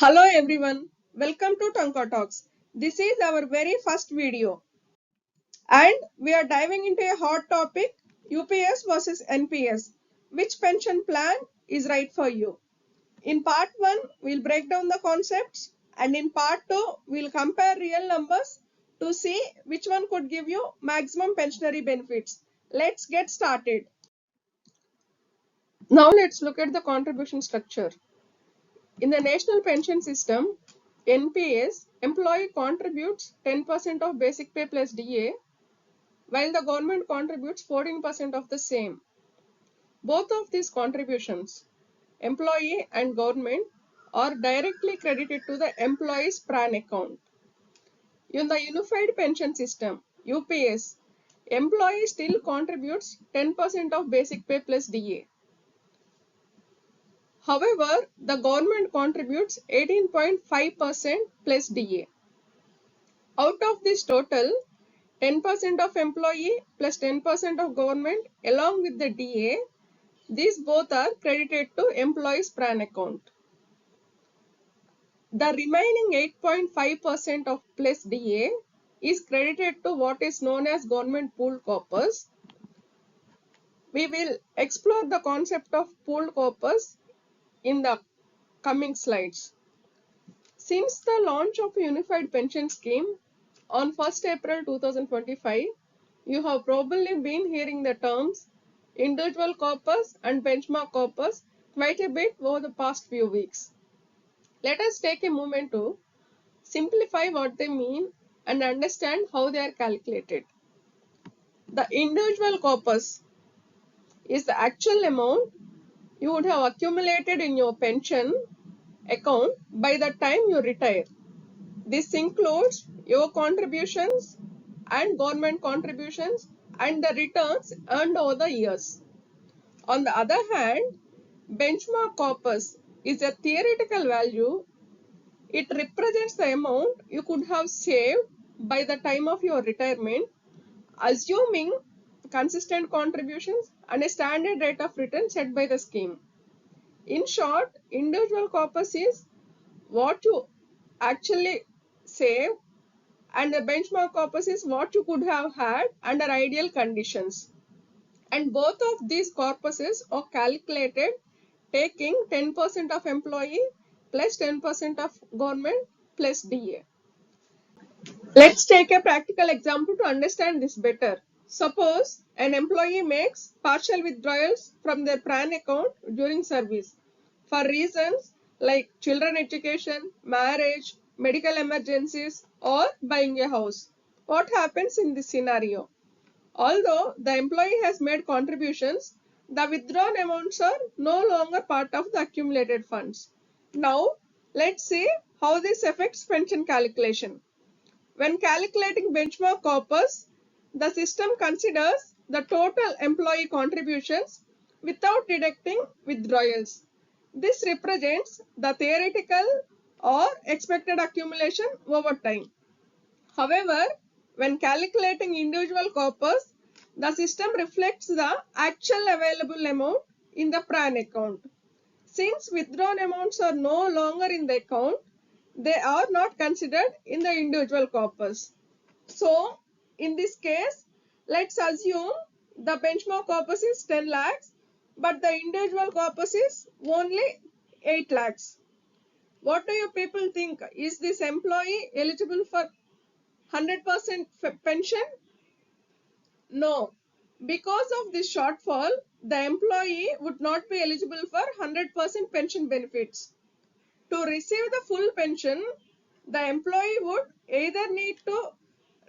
Hello everyone, welcome to Tonka Talks. This is our very first video and we are diving into a hot topic, UPS versus NPS. Which pension plan is right for you? In part 1, we'll break down the concepts, and in part 2, we'll compare real numbers to see which one could give you maximum pensionary benefits. Let's get started. Now let's look at the contribution structure. In the national pension system, NPS, employee contributes 10% of basic pay plus DA, while the government contributes 14% of the same. Both of these contributions, employee and government, are directly credited to the employee's PRAN account. In the unified pension system, UPS, employee still contributes 10% of basic pay plus DA. However, the government contributes 18.5% plus DA. Out of this total, 10% of employee plus 10% of government along with the DA, these both are credited to employee's PRAN account. The remaining 8.5% of plus DA is credited to what is known as government pooled corpus. We will explore the concept of pooled corpus in the coming slides. Since the launch of a unified pension scheme on 1st April 2025, you have probably been hearing the terms individual corpus and benchmark corpus quite a bit over the past few weeks. Let us take a moment to simplify what they mean and understand how they are calculated. The individual corpus is the actual amount you would have accumulated in your pension account by the time you retire. This includes your contributions and government contributions and the returns earned over the years. On the other hand, benchmark corpus is a theoretical value. It represents the amount you could have saved by the time of your retirement, assuming consistent contributions and a standard rate of return set by the scheme. In short, individual corpus is what you actually save, and the benchmark corpus is what you could have had under ideal conditions. And both of these corpuses are calculated taking 10% of employee plus 10% of government plus DA. Let's take a practical example to understand this better. Suppose an employee makes partial withdrawals from their PRAN account during service for reasons like children education, marriage, medical emergencies, or buying a house. What happens in this scenario? Although the employee has made contributions, the withdrawn amounts are no longer part of the accumulated funds. Now, let's see how this affects pension calculation. When calculating benchmark corpus, the system considers the total employee contributions without deducting withdrawals. This represents the theoretical or expected accumulation over time. However, when calculating individual corpus, the system reflects the actual available amount in the PRAN account. Since withdrawn amounts are no longer in the account, they are not considered in the individual corpus. So, in this case, let's assume the benchmark corpus is 10 lakhs, but the individual corpus is only 8 lakhs. What do you people think? Is this employee eligible for 100% pension? No. Because of this shortfall, the employee would not be eligible for 100% pension benefits. To receive the full pension, the employee would either need to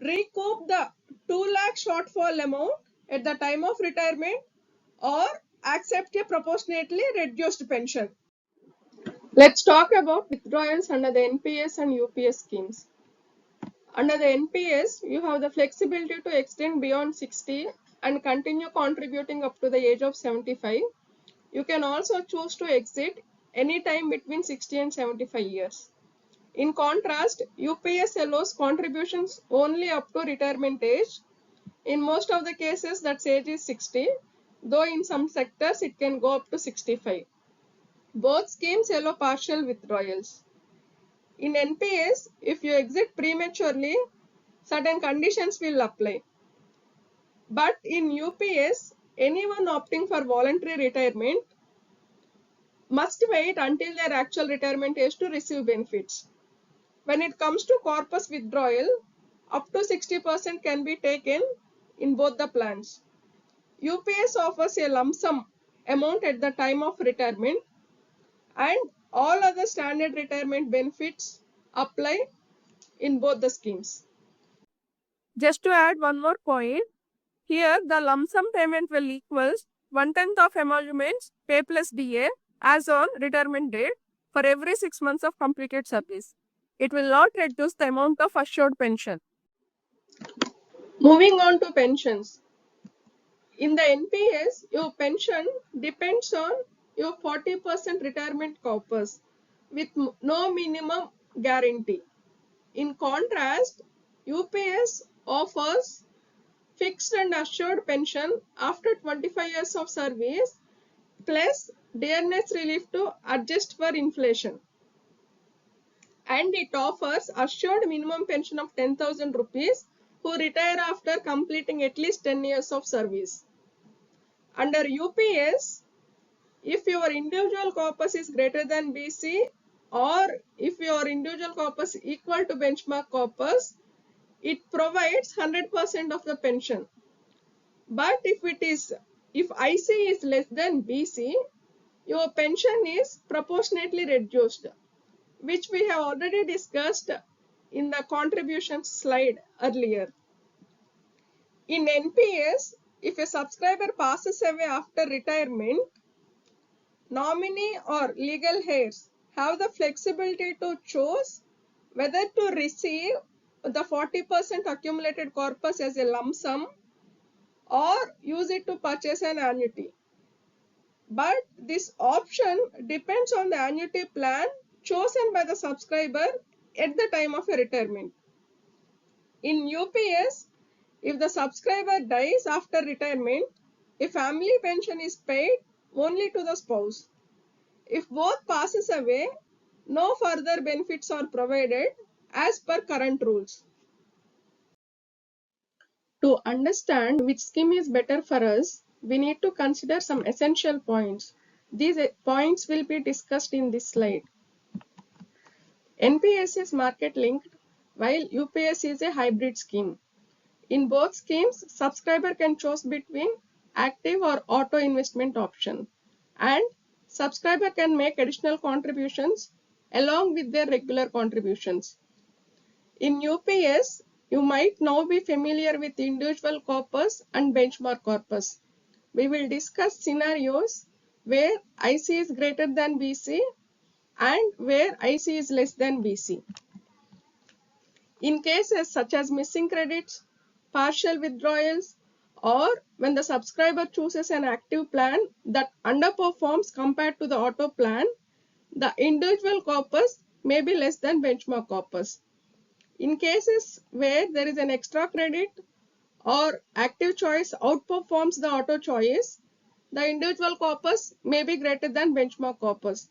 recoup the 2 lakh shortfall amount at the time of retirement or accept a proportionately reduced pension. Let's talk about withdrawals under the NPS and UPS schemes. Under the NPS, you have the flexibility to extend beyond 60 and continue contributing up to the age of 75. You can also choose to exit any time between 60 and 75 years. In contrast, UPS allows contributions only up to retirement age. In most of the cases, that age is 60, though in some sectors it can go up to 65. Both schemes allow partial withdrawals. In NPS, if you exit prematurely, certain conditions will apply. But in UPS, anyone opting for voluntary retirement must wait until their actual retirement age to receive benefits. When it comes to corpus withdrawal, up to 60% can be taken in both the plans. UPS offers a lump sum amount at the time of retirement, and all other standard retirement benefits apply in both the schemes. Just to add one more point, here the lump sum payment will equals 1/10 of emoluments pay plus DA as on retirement date for every 6 months of completed service. It will not reduce the amount of assured pension. Moving on to pensions. In the NPS, your pension depends on your 40% retirement corpus with no minimum guarantee. In contrast, UPS offers fixed and assured pension after 25 years of service plus dearness relief to adjust for inflation. And it offers assured minimum pension of 10,000 rupees who retire after completing at least 10 years of service. Under UPS, if your individual corpus is greater than BC or if your individual corpus is equal to benchmark corpus, it provides 100% of the pension. But if IC is less than BC, your pension is proportionately reduced, which we have already discussed in the contributions slide earlier. In NPS, if a subscriber passes away after retirement, nominee or legal heirs have the flexibility to choose whether to receive the 40% accumulated corpus as a lump sum or use it to purchase an annuity. But this option depends on the annuity plan chosen by the subscriber at the time of a retirement. In UPS, if the subscriber dies after retirement, a family pension is paid only to the spouse. If both passes away, no further benefits are provided as per current rules. To understand which scheme is better for us, we need to consider some essential points. These points will be discussed in this slide. NPS is market linked while UPS is a hybrid scheme. In both schemes, subscriber can choose between active or auto investment option, and subscriber can make additional contributions along with their regular contributions. In UPS, you might now be familiar with individual corpus and benchmark corpus. We will discuss scenarios where IC is greater than BC and where IC is less than BC. In cases such as missing credits, partial withdrawals, or when the subscriber chooses an active plan that underperforms compared to the auto plan, the individual corpus may be less than benchmark corpus. In cases where there is an extra credit or active choice outperforms the auto choice, the individual corpus may be greater than benchmark corpus.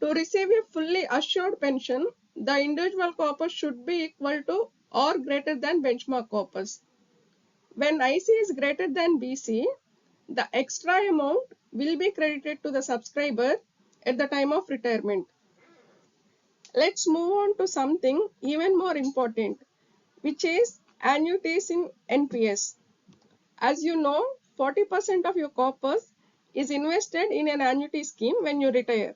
To receive a fully assured pension, the individual corpus should be equal to or greater than benchmark corpus. When IC is greater than BC, the extra amount will be credited to the subscriber at the time of retirement. Let's move on to something even more important, which is annuities in NPS. As you know, 40% of your corpus is invested in an annuity scheme when you retire.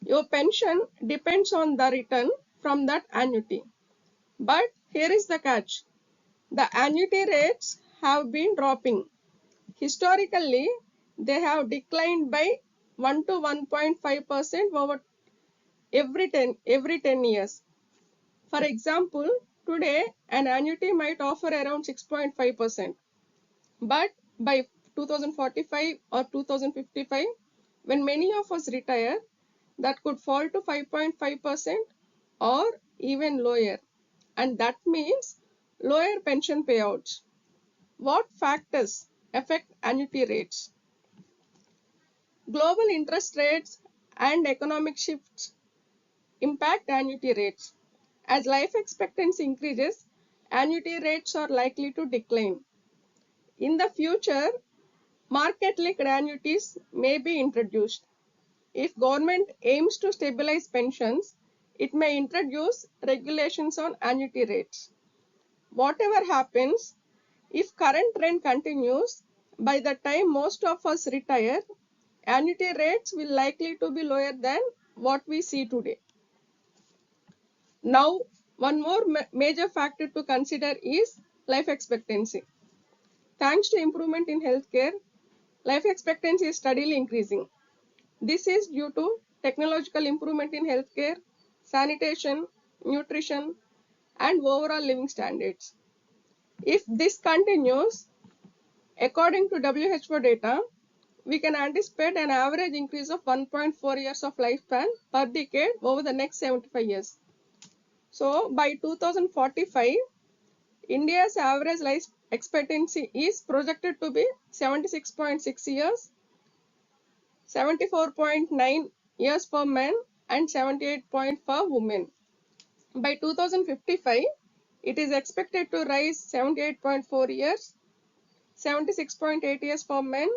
Your pension depends on the return from that annuity. But here is the catch. The annuity rates have been dropping. Historically, they have declined by 1 to 1.5% over every 10 years. For example, today an annuity might offer around 6.5%. But by 2045 or 2055, when many of us retire, that could fall to 5.5% or even lower. And that means lower pension payouts. What factors affect annuity rates? Global interest rates and economic shifts impact annuity rates. As life expectancy increases, annuity rates are likely to decline. In the future, market-linked annuities may be introduced. If government aims to stabilize pensions, it may introduce regulations on annuity rates. Whatever happens, if current trend continues, by the time most of us retire, annuity rates will likely to be lower than what we see today. Now, one more major factor to consider is life expectancy. Thanks to improvement in healthcare, life expectancy is steadily increasing. This is due to technological improvement in healthcare, sanitation, nutrition, and overall living standards. If this continues, according to WHO data, we can anticipate an average increase of 1.4 years of lifespan per decade over the next 75 years. So, by 2045, India's average life expectancy is projected to be 76.6 years, 74.9 years for men, and 78 for women. By 2055, it is expected to rise 78.4 years, 76.8 years for men,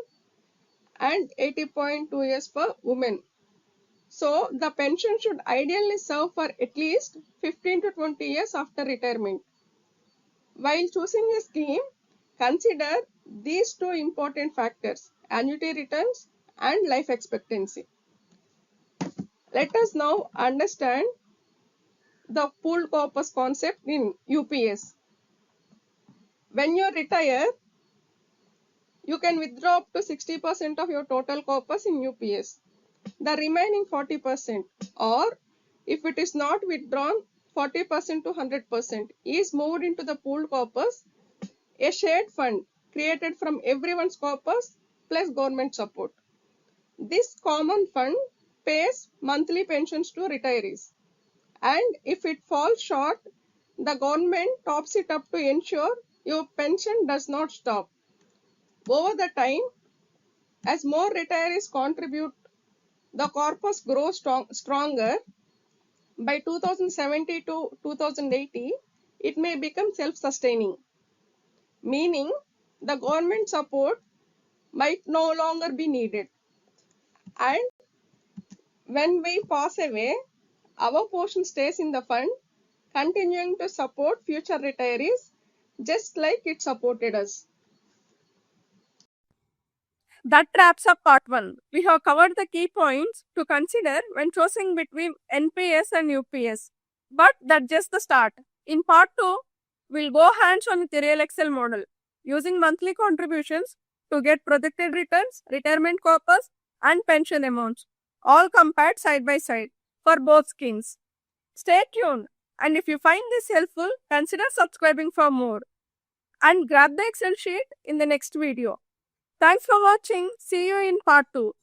and 80.2 years for women. So, the pension should ideally serve for at least 15 to 20 years after retirement. While choosing a scheme, consider these two important factors: annuity returns and life expectancy. Let us now understand the pooled corpus concept in UPS. When you retire, you can withdraw up to 60% of your total corpus in UPS. The remaining 40%, or if it is not withdrawn, 40% to 100% is moved into the pooled corpus, a shared fund created from everyone's corpus plus government support. This common fund pays monthly pensions to retirees, and if it falls short, the government tops it up to ensure your pension does not stop. Over the time, as more retirees contribute, the corpus grows stronger. By 2070 to 2080, it may become self-sustaining, meaning the government support might no longer be needed. And when we pass away, our portion stays in the fund, continuing to support future retirees just like it supported us. That wraps up part 1. We have covered the key points to consider when choosing between NPS and UPS. But that's just the start. In part 2, we'll go hands-on with the real Excel model, using monthly contributions to get projected returns, retirement corpus, and pension amounts, all compared side by side for both schemes. Stay tuned, and if you find this helpful, consider subscribing for more. And grab the Excel sheet in the next video. Thanks for watching. See you in part 2.